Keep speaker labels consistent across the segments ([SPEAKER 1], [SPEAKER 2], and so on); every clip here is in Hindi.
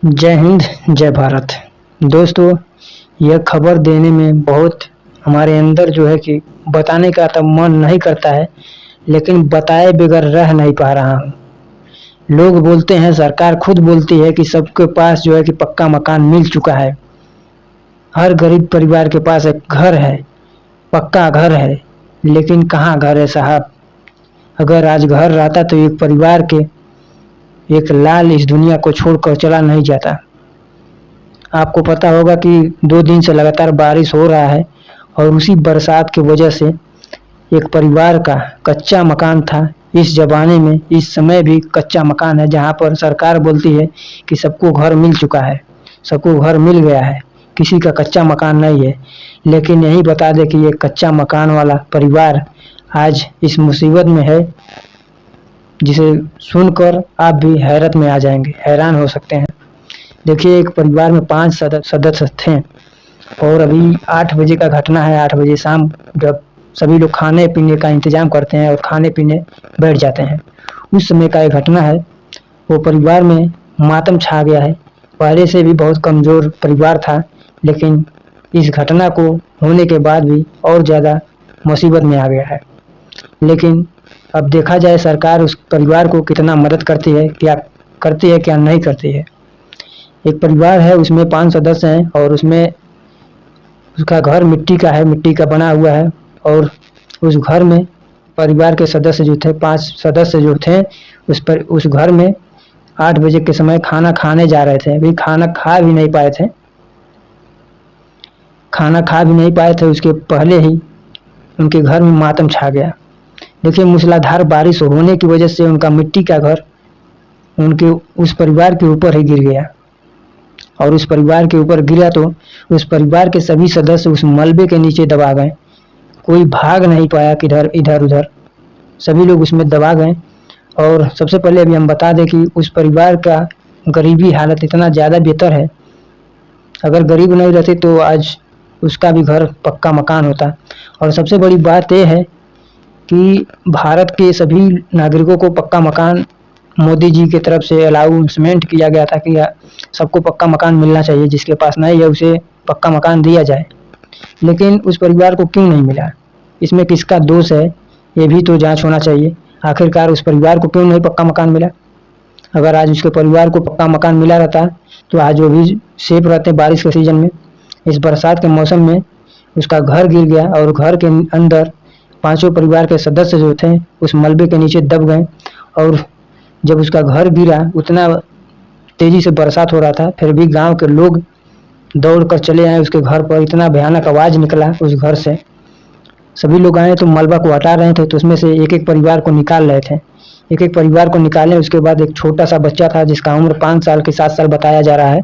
[SPEAKER 1] जय हिंद, जय भारत। दोस्तों, यह खबर देने में बहुत हमारे अंदर जो है कि बताने का तो मन नहीं करता है, लेकिन बताए बगैर रह नहीं पा रहा हूँ। लोग बोलते हैं, सरकार खुद बोलती है कि सबके पास जो है कि पक्का मकान मिल चुका है। हर गरीब परिवार के पास एक घर है, पक्का घर है। लेकिन कहाँ घर है साहब। अगर आज घर रहता तो एक परिवार के एक लाल इस दुनिया को छोड़कर चला नहीं जाता। आपको पता होगा कि 2 दिन से लगातार बारिश हो रहा है और उसी बरसात की वजह से एक परिवार का कच्चा मकान था। इस ज़माने में इस समय भी कच्चा मकान है, जहाँ पर सरकार बोलती है कि सबको घर मिल चुका है, सबको घर मिल गया है, किसी का कच्चा मकान नहीं है। लेकिन यही बता दें कि ये कच्चा मकान वाला परिवार आज इस मुसीबत में है, जिसे सुनकर आप भी हैरत में आ जाएंगे, हैरान हो सकते हैं। देखिए, एक परिवार में 5 सदस्य थे और अभी 8 बजे का घटना है। 8 बजे शाम जब सभी लोग खाने पीने का इंतजाम करते हैं और खाने पीने बैठ जाते हैं, उस समय का ये घटना है। वो परिवार में मातम छा गया है। पहले से भी बहुत कमज़ोर परिवार था, लेकिन इस घटना को होने के बाद भी और ज़्यादा मुसीबत में आ गया है। लेकिन अब देखा जाए सरकार उस परिवार को कितना मदद करती है, क्या करती है क्या नहीं करती है। एक परिवार है, उसमें 5 सदस्य हैं और उसमें उसका घर मिट्टी का है, मिट्टी का बना हुआ है। और उस घर में परिवार के सदस्य जो थे, 5 सदस्य जो थे, उस घर में 8 बजे के समय खाना खाने जा रहे थे। अभी खाना खा भी नहीं पाए थे, उसके पहले ही उनके घर में मातम छा गया। देखिए, मूसलाधार बारिश होने की वजह से उनका मिट्टी का घर उनके उस परिवार के ऊपर ही गिर गया। और उस परिवार के ऊपर गिरा तो उस परिवार के सभी सदस्य उस मलबे के नीचे दबा गए। कोई भाग नहीं पाया किधर इधर उधर, सभी लोग उसमें दबा गए। और सबसे पहले अभी हम बता दें कि उस परिवार का गरीबी हालत इतना ज़्यादा बेहतर है, अगर गरीब नहीं रहते तो आज उसका भी घर पक्का मकान होता। और सबसे बड़ी बात यह है कि भारत के सभी नागरिकों को पक्का मकान मोदी जी की तरफ से अनाउंसमेंट किया गया था कि सबको पक्का मकान मिलना चाहिए, जिसके पास नहीं है उसे पक्का मकान दिया जाए। लेकिन उस परिवार को क्यों नहीं मिला, इसमें किसका दोष है, ये भी तो जांच होना चाहिए। आखिरकार उस परिवार को क्यों नहीं पक्का मकान मिला। अगर आज उसके परिवार को पक्का मकान मिला रहता तो आज वो भी सेफ रहते। बारिश के सीजन में, इस बरसात के मौसम में उसका घर गिर गया और घर के अंदर 5 परिवार के सदस्य जो थे उस मलबे के नीचे दब गए। और जब उसका घर गिरा, उतना तेजी से बरसात हो रहा था, फिर भी गांव के लोग दौड़ कर चले आए उसके घर पर। इतना भयानक आवाज़ निकला उस घर से। सभी लोग आए तो मलबा को हटा रहे थे, तो उसमें से एक एक परिवार को निकाल रहे थे। एक एक परिवार को निकाले, उसके बाद एक छोटा सा बच्चा था जिसका उम्र 5 साल के 7 साल बताया जा रहा है,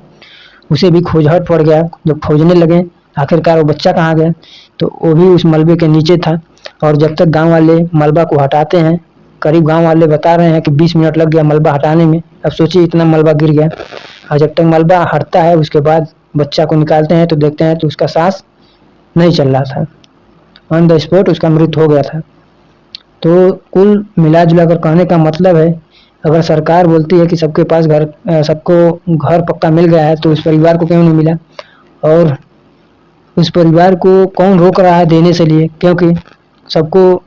[SPEAKER 1] उसे भी खोजहट पड़ गया। जब खोजने लगे आखिरकार वो बच्चा कहाँ गया, तो वो भी उस मलबे के नीचे था। और जब तक गाँव वाले मलबा को हटाते हैं, करीब गांव वाले बता रहे हैं कि 20 मिनट लग गया मलबा हटाने में। अब सोचिए इतना मलबा गिर गया। और जब तक मलबा हटता है उसके बाद बच्चा को निकालते हैं तो देखते हैं तो उसका सांस नहीं चल रहा था, ऑन द स्पॉट उसका मृत्यु हो गया था। तो कुल मिला जुला कर कहने का मतलब है, अगर सरकार बोलती है कि सबके पास घर सबको घर पक्का मिल गया है, तो उस परिवार को क्यों नहीं मिला। और उस परिवार को कौन रोक रहा है देने से लिए, क्योंकि सबको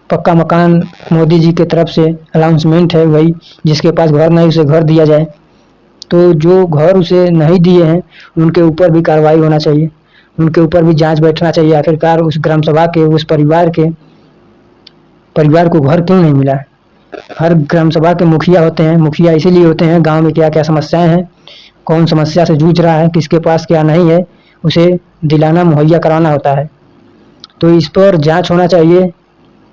[SPEAKER 1] पक्का मकान मोदी जी की तरफ से अनाउंसमेंट है, वही जिसके पास घर नहीं उसे घर दिया जाए। तो जो घर उसे नहीं दिए हैं उनके ऊपर भी कार्रवाई होना चाहिए, उनके ऊपर भी जांच बैठना चाहिए। आखिरकार उस ग्राम सभा के उस परिवार को घर क्यों नहीं मिला। हर ग्राम सभा के मुखिया होते हैं, मुखिया इसीलिए होते हैं गांव में क्या क्या समस्याएं हैं, कौन समस्या से जूझ रहा है, किसके पास क्या नहीं है, उसे दिलाना मुहैया कराना होता है। तो इस पर जांच होना चाहिए,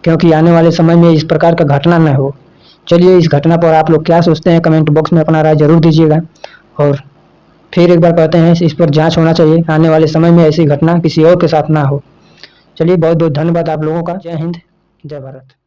[SPEAKER 1] क्योंकि आने वाले समय में इस प्रकार का घटना न हो। चलिए, इस घटना पर आप लोग क्या सोचते हैं, कमेंट बॉक्स में अपना राय जरूर दीजिएगा। और फिर एक बार कहते हैं, इस पर जांच होना चाहिए, आने वाले समय में ऐसी घटना किसी और के साथ ना हो। चलिए, बहुत बहुत धन्यवाद आप लोगों का। जय हिंद, जय भारत।